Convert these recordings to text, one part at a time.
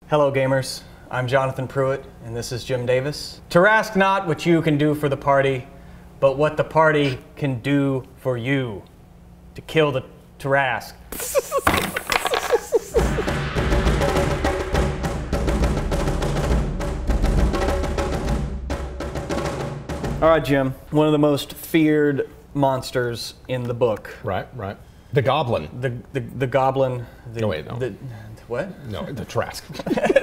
Hello gamers, I'm Jonathan Pruitt, and this is Jim Davis. Tarrasque not what you can do for the party, but what the party can do for you. To kill the Tarrasque. All right, Jim, one of the most feared monsters in the book. Right. The Goblin. The Goblin. No, wait, no. What? No, the Terrasque.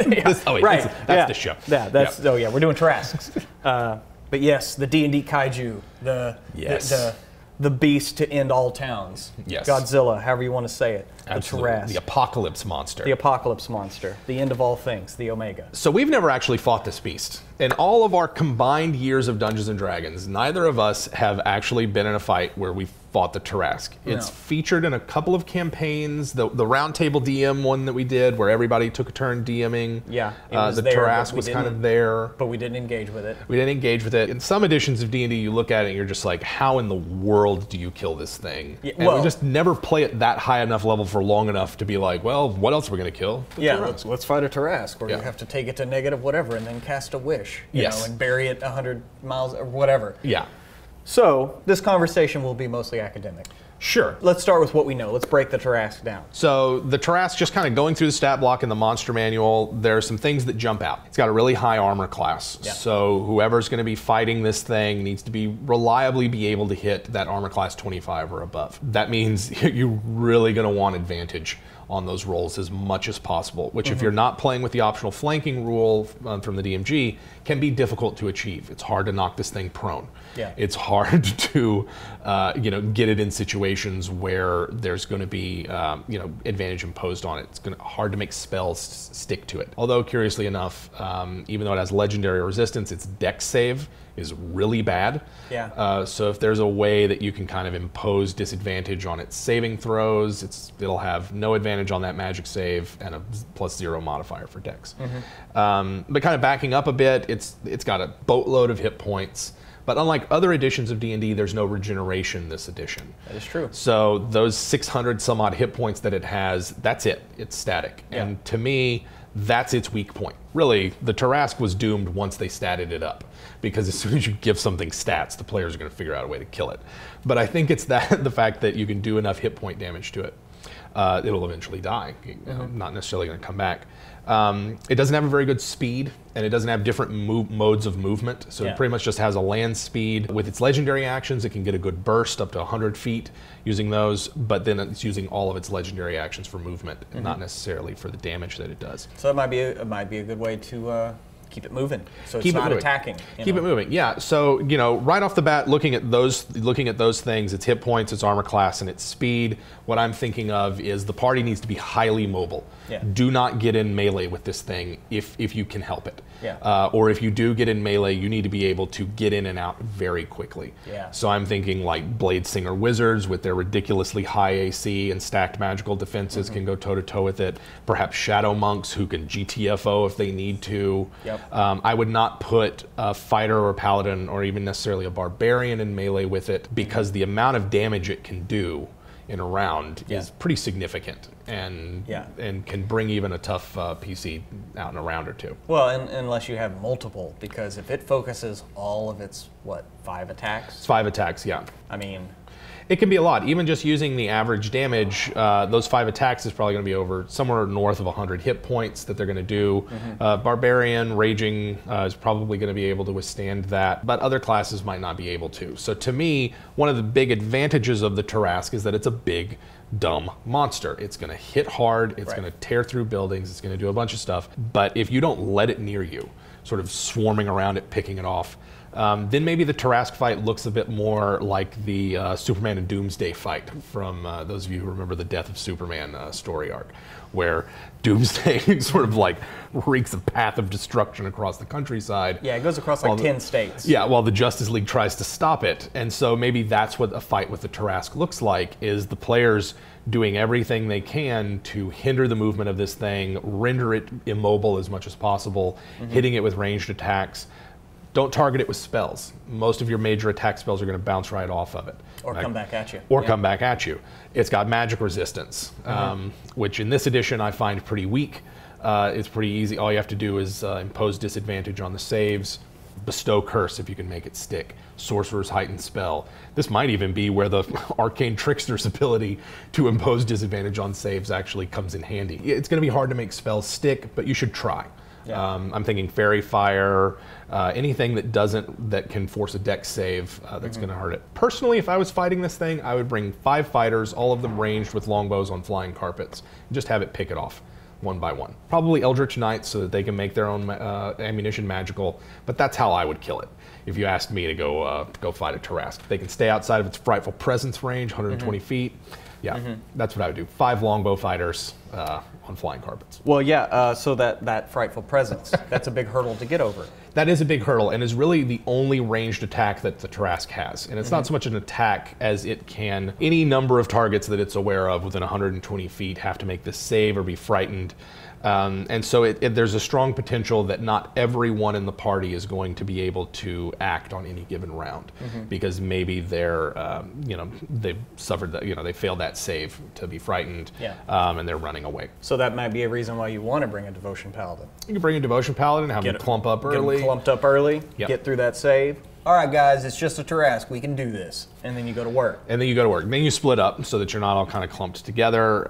Yeah, right. That's the show. Yeah, that's. Yep. Oh yeah, we're doing Tarasques. But yes, the D&D kaiju, the beast to end all towns. Yes. Godzilla, however you want to say it. Absolutely. The Tarrasque. The apocalypse monster. The apocalypse monster. The end of all things. The Omega. So we've never actually fought this beast. In all of our combined years of Dungeons & Dragons, neither of us have actually been in a fight where we fought the Tarrasque. It's featured in a couple of campaigns. The Round Table DM one that we did, where everybody took a turn DMing. Yeah, the Tarrasque was kind of there. But we didn't engage with it. We didn't engage with it. In some editions of D&D, you look at it and you're just like, how in the world do you kill this thing? Yeah, and we just never play at that high enough level for long enough to be like, well, what else are we going to kill? Let's fight a Tarrasque, where you have to take it to negative whatever and then cast a wish, you know, and bury it 100 miles or whatever. Yeah. So this conversation will be mostly academic. Sure. Let's start with what we know. Let's break the Tarrasque down. So the Tarrasque, just kind of going through the stat block in the monster manual, there are some things that jump out. It's got a really high armor class. Yeah. So whoever's going to be fighting this thing needs to reliably be able to hit that armor class 25 or above. That means you're really going to want advantage on those rolls as much as possible, which if you're not playing with the optional flanking rule from the DMG, can be difficult to achieve. It's hard to knock this thing prone. Yeah. It's hard to get it in situations where there's going to be advantage imposed on it. It's hard to make spells stick to it. Although curiously enough, even though it has legendary resistance, its dex save is really bad. Yeah. So if there's a way that you can kind of impose disadvantage on its saving throws, it'll have no advantage on that magic save and a +0 modifier for dex. But kind of backing up a bit, it's got a boatload of hit points. But unlike other editions of D&D, there's no regeneration this edition. That is true. So those 600 some odd hit points that it has, that's it. It's static. Yeah. And to me, that's its weak point. Really, the Tarrasque was doomed once they statted it up, because as soon as you give something stats, the players are going to figure out a way to kill it. But I think it's the fact that you can do enough hit point damage to it. It'll eventually die, not necessarily going to come back. It doesn't have a very good speed, and it doesn't have different modes of movement, so it pretty much just has a land speed. With its legendary actions, it can get a good burst up to 100 feet using those, but then it's using all of its legendary actions for movement, and not necessarily for the damage that it does. So it might be a good way to keep it moving, so it's not attacking. Keep it moving, yeah. So right off the bat, looking at those things, its hit points, its armor class, and its speed. What I'm thinking of is the party needs to be highly mobile. Yeah. Do not get in melee with this thing if you can help it. Yeah. Or if you do get in melee, you need to be able to get in and out very quickly. Yeah. So I'm thinking like Blade Singer Wizards with their ridiculously high AC and stacked magical defenses can go toe-to-toe with it. Perhaps Shadow Monks who can GTFO if they need to. Yep. I would not put a fighter or paladin or even necessarily a barbarian in melee with it, because the amount of damage it can do in a round is pretty significant, and can bring even a tough PC out in a round or two. Well, unless you have multiple, because if it focuses all of its, 5 attacks? It's 5 attacks, yeah. I mean, it can be a lot. Even just using the average damage, those 5 attacks is probably going to be over somewhere north of 100 hit points that they're going to do. Barbarian, Raging is probably going to be able to withstand that, but other classes might not be able to. So to me, one of the big advantages of the Tarrasque is that it's a big, dumb monster. It's going to hit hard, it's going to tear through buildings, it's going to do a bunch of stuff, but if you don't let it near you, sort of swarming around it, picking it off, then maybe the Tarrasque fight looks a bit more like the Superman and Doomsday fight from those of you who remember the Death of Superman story arc, where Doomsday sort of like wreaks a path of destruction across the countryside. Yeah, it goes across like 10 states. Yeah, while the Justice League tries to stop it. And so maybe that's what a fight with the Tarrasque looks like, is the players doing everything they can to hinder the movement of this thing, render it immobile as much as possible, hitting it with ranged attacks. Don't target it with spells. Most of your major attack spells are going to bounce right off of it. Or come back at you. Or come back at you. It's got magic resistance, which in this edition I find pretty weak. It's pretty easy. All you have to do is impose disadvantage on the saves, bestow curse if you can make it stick, sorcerer's heightened spell. This might even be where the arcane trickster's ability to impose disadvantage on saves actually comes in handy. It's going to be hard to make spells stick, but you should try. Yeah. I'm thinking fairy fire, anything that can force a dex save that's going to hurt it. Personally, if I was fighting this thing, I would bring 5 fighters, all of them ranged with longbows on flying carpets, and just have it pick it off one by one. Probably Eldritch Knights so that they can make their own ammunition magical, but that's how I would kill it. If you asked me to go fight a Tarrasque, they can stay outside of its frightful presence range, 120 feet. Yeah, that's what I would do. 5 longbow fighters on flying carpets. Well, yeah, so that frightful presence, that's a big hurdle to get over. That is a big hurdle, and is really the only ranged attack that the Tarrasque has. And it's not so much an attack as it can, any number of targets that it's aware of within 120 feet have to make this save or be frightened. And so there's a strong potential that not everyone in the party is going to be able to act on any given round, because maybe they're, they've suffered that, they failed that save to be frightened, and they're running away. So that might be a reason why you want to bring a Devotion Paladin. You can bring a Devotion Paladin, have them clump up early. Get them clumped up early, get through that save. All right, guys, it's just a Tarrasque. We can do this. And then you go to work. And then you go to work. Then you split up so that you're not all kind of clumped together.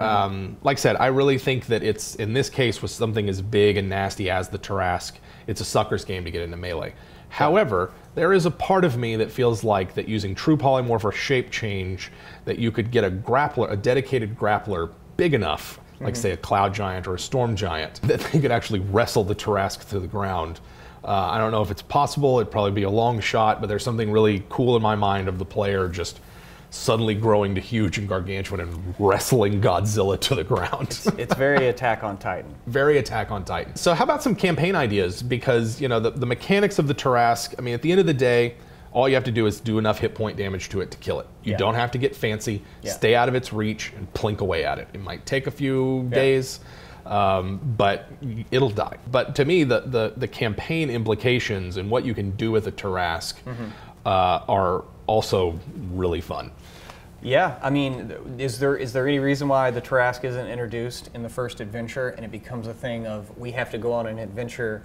Like I said, I really think that it's, in this case, with something as big and nasty as the Tarrasque, it's a sucker's game to get into melee. However, there is a part of me that feels like that using true polymorph or shape change, that you could get a grappler, a dedicated grappler big enough, like say a cloud giant or a storm giant, that they could actually wrestle the Tarrasque to the ground. I don't know if it's possible. It'd probably be a long shot, but there's something really cool in my mind of the player just suddenly growing to huge and gargantuan and wrestling Godzilla to the ground. It's very Attack on Titan. Very Attack on Titan. So how about some campaign ideas? Because, the mechanics of the Tarrasque, I mean, at the end of the day, all you have to do is do enough hit point damage to it to kill it. You don't have to get fancy. Stay out of its reach and plink away at it. It might take a few days. But it'll die. But to me, the campaign implications and what you can do with a Tarrasque are also really fun. Yeah, I mean, is there any reason why the Tarrasque isn't introduced in the first adventure and it becomes a thing of we have to go on an adventure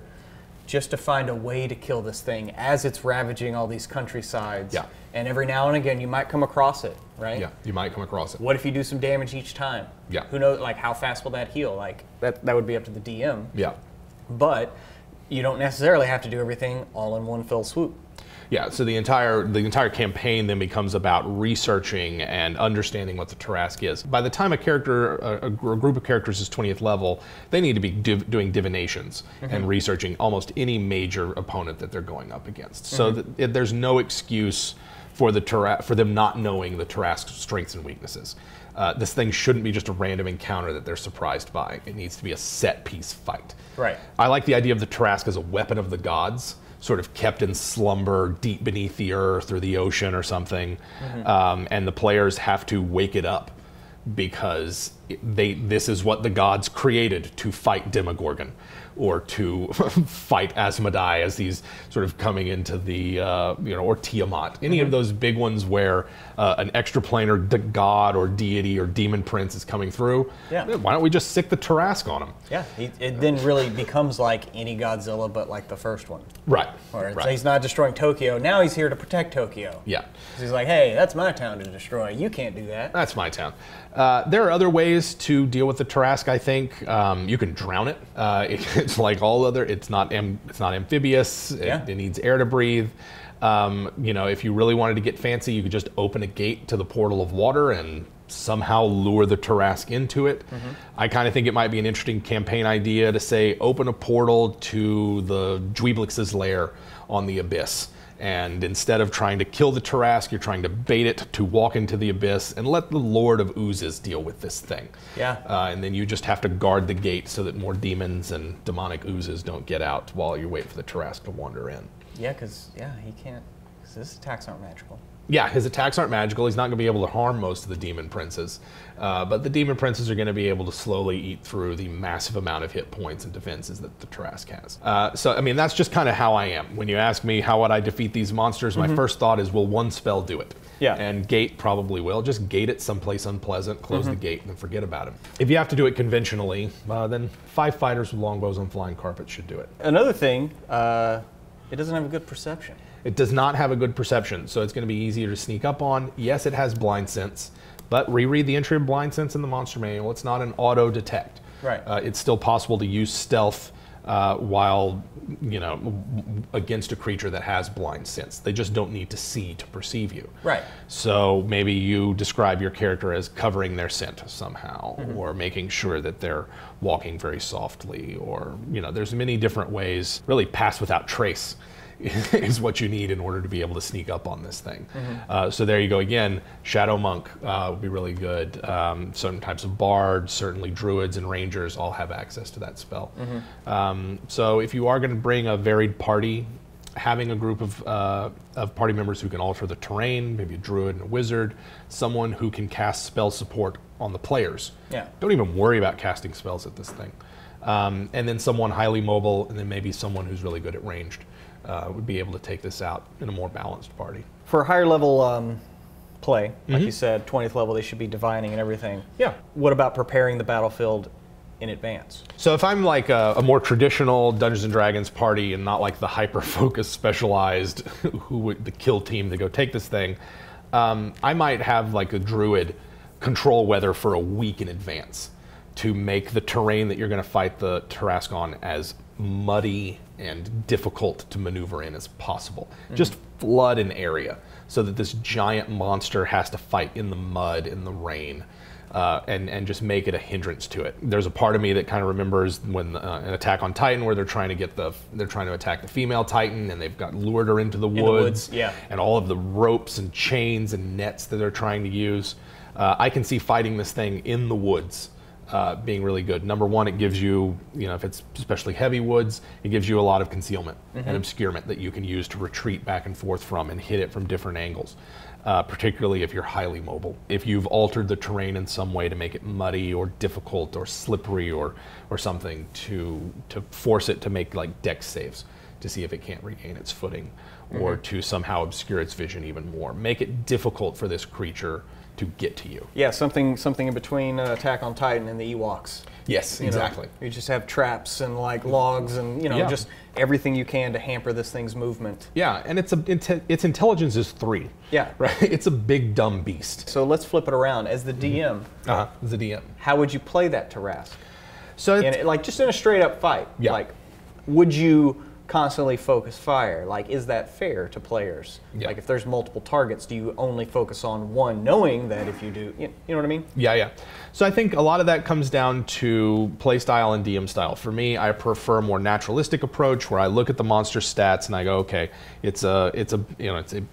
just to find a way to kill this thing as it's ravaging all these countrysides? Yeah. And every now and again, you might come across it, right? Yeah, you might come across it. What if you do some damage each time? Yeah. Who knows, like, how fast will that heal? Like, that would be up to the DM. Yeah. But you don't necessarily have to do everything all in one fell swoop. Yeah, so the entire campaign then becomes about researching and understanding what the Tarrasque is. By the time a character, a group of characters is 20th level, they need to be doing divinations and researching almost any major opponent that they're going up against. So there's no excuse for them not knowing the Tarrasque's strengths and weaknesses. This thing shouldn't be just a random encounter that they're surprised by. It needs to be a set-piece fight. Right. I like the idea of the Tarrasque as a weapon of the gods, sort of kept in slumber deep beneath the earth or the ocean or something, and the players have to wake it up because this is what the gods created to fight Demogorgon or to fight Asmodai as he's sort of coming into the, or Tiamat. Any of those big ones where an extraplanar god or deity or demon prince is coming through, why don't we just sick the Tarrasque on him? Yeah, it then really becomes like any Godzilla, but like the first one. Right. Or he's not destroying Tokyo, now he's here to protect Tokyo. Yeah. He's like, hey, that's my town to destroy. You can't do that. That's my town. There are other ways to deal with the Tarrasque, I think. You can drown it. It's like all other, it's not amphibious. It needs air to breathe. If you really wanted to get fancy, you could just open a gate to the portal of water and somehow lure the Tarrasque into it. I kind of think it might be an interesting campaign idea to say, open a portal to the Dweeblix's lair on the Abyss. And instead of trying to kill the Tarrasque, you're trying to bait it to walk into the Abyss and let the Lord of Oozes deal with this thing. Yeah. And then you just have to guard the gate so that more demons and demonic oozes don't get out while you wait for the Tarrasque to wander in. Yeah, because he can't, because his attacks aren't magical. Yeah, his attacks aren't magical. He's not going to be able to harm most of the demon princes. But the demon princes are going to be able to slowly eat through the massive amount of hit points and defenses that the Tarrasque has. So, I mean, that's just kind of how I am. When you ask me how would I defeat these monsters, my first thought is, will one spell do it? Yeah. And gate probably will. Just gate it someplace unpleasant, close the gate, and then forget about it. If you have to do it conventionally, then 5 fighters with longbows on flying carpet should do it. Another thing, it doesn't have a good perception. It does not have a good perception, so it's going to be easier to sneak up on. Yes, it has blind sense, but reread the entry of blind sense in the monster manual. It's not an auto detect. Right. It's still possible to use stealth while, against a creature that has blind sense. They just don't need to see to perceive you. Right. So maybe you describe your character as covering their scent somehow, or making sure that they're walking very softly, or, there's many different ways. Really, pass without trace is what you need in order to be able to sneak up on this thing. So there you go again. Shadow Monk would be really good. Certain types of bards, certainly druids and rangers all have access to that spell. So if you are going to bring a varied party, having a group of party members who can alter the terrain, maybe a druid and a wizard, someone who can cast spell support on the players. Yeah. Don't even worry about casting spells at this thing. And then someone highly mobile, and then maybe someone who's really good at ranged. Would be able to take this out in a more balanced party. For higher level play, like you said, 20th level, they should be divining and everything. Yeah. What about preparing the battlefield in advance? So if I'm like a more traditional Dungeons and Dragons party and not like the hyper-focused, specialized, the kill team to go take this thing, I might have like a druid control weather for a week in advance to make the terrain that you're going to fight the Tarrasque on as muddy and difficult to maneuver in as possible. Just flood an area so that this giant monster has to fight in the mud, in the rain, and just make it a hindrance to it. There's a part of me that kind of remembers when an Attack on Titan, where they're trying to attack the female Titan, and they've got lured her into the woods, yeah, and all of the ropes and chains and nets that they're trying to use. I can see fighting this thing in the woods being really good. Number one, it gives you, if it's especially heavy woods, it gives you a lot of concealment and obscurement that you can use to retreat back and forth from and hit it from different angles, particularly if you're highly mobile. If you've altered the terrain in some way to make it muddy or difficult or slippery or something, to force it to make like dex saves to see if it can't regain its footing, or to somehow obscure its vision even more. Make it difficult for this creature to get to you. Yeah, something in between Attack on Titan and the Ewoks. Yes, exactly. You just have traps and like logs and just everything you can to hamper this thing's movement. Yeah, and its intelligence is 3. Yeah, right. It's a big dumb beast. So let's flip it around. As the DM, as the DM, how would you play that Terrasque? So like just in a straight up fight. Yeah. Like, would you constantly focus fire? Like, is that fair to players? Yeah. Like, if there's multiple targets, do you only focus on one, knowing that if you do, you know what I mean? Yeah. So I think a lot of that comes down to play style and DM style. For me, I prefer a more naturalistic approach where I look at the monster stats and I go, okay, it's a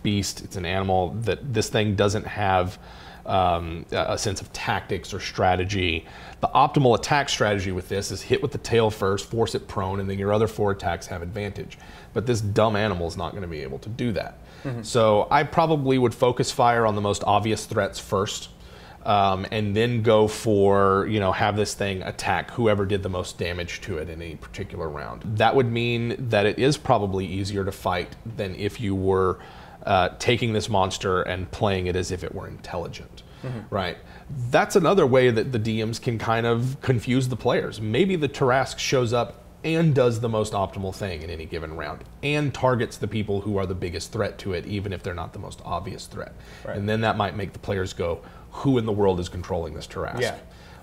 beast, it's an animal that this thing doesn't have a sense of tactics or strategy. The optimal attack strategy with this is hit with the tail first, force it prone, and then your other 4 attacks have advantage. But this dumb animal is not going to be able to do that. So I probably would focus fire on the most obvious threats first, and then go for, have this thing attack whoever did the most damage to it in any particular round. That would mean that it is probably easier to fight than if you were taking this monster and playing it as if it were intelligent, right? That's another way that the DMs can kind of confuse the players. Maybe the Tarrasque shows up and does the most optimal thing in any given round and targets the people who are the biggest threat to it, even if they're not the most obvious threat. Right. And then that might make the players go, who in the world is controlling this Tarrasque? Yeah.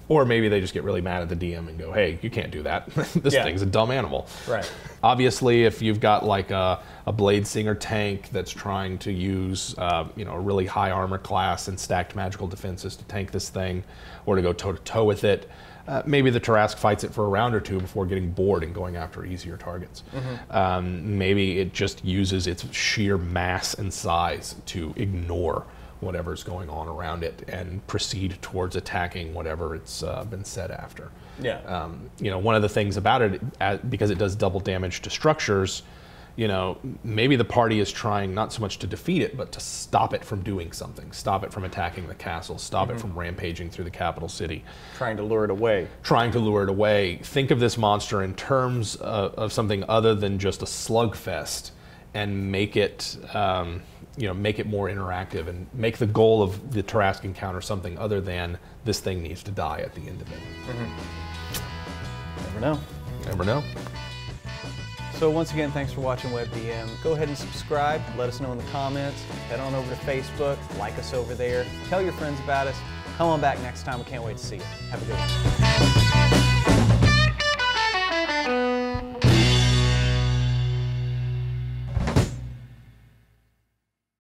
Or maybe they just get really mad at the DM and go, hey, you can't do that. This thing's a dumb animal. Right. Obviously, if you've got like a Blade Singer tank that's trying to use a really high armor class and stacked magical defenses to tank this thing, or to go toe-to-toe with it, maybe the Tarrasque fights it for a round or two before getting bored and going after easier targets. Maybe it just uses its sheer mass and size to ignore whatever's going on around it and proceed towards attacking whatever it's been set after. Yeah. One of the things about it, because it does double damage to structures, maybe the party is trying not so much to defeat it, but to stop it from doing something. Stop it from attacking the castle. Stop it from rampaging through the capital city. Trying to lure it away. Think of this monster in terms of something other than just a slugfest, and make it make it more interactive and make the goal of the Tarrasque encounter something other than this thing needs to die at the end of it. Never know. Never know. So once again, thanks for watching WebDM. Go ahead and subscribe. Let us know in the comments. Head on over to Facebook. Like us over there. Tell your friends about us. Come on back next time. We can't wait to see you. Have a good one.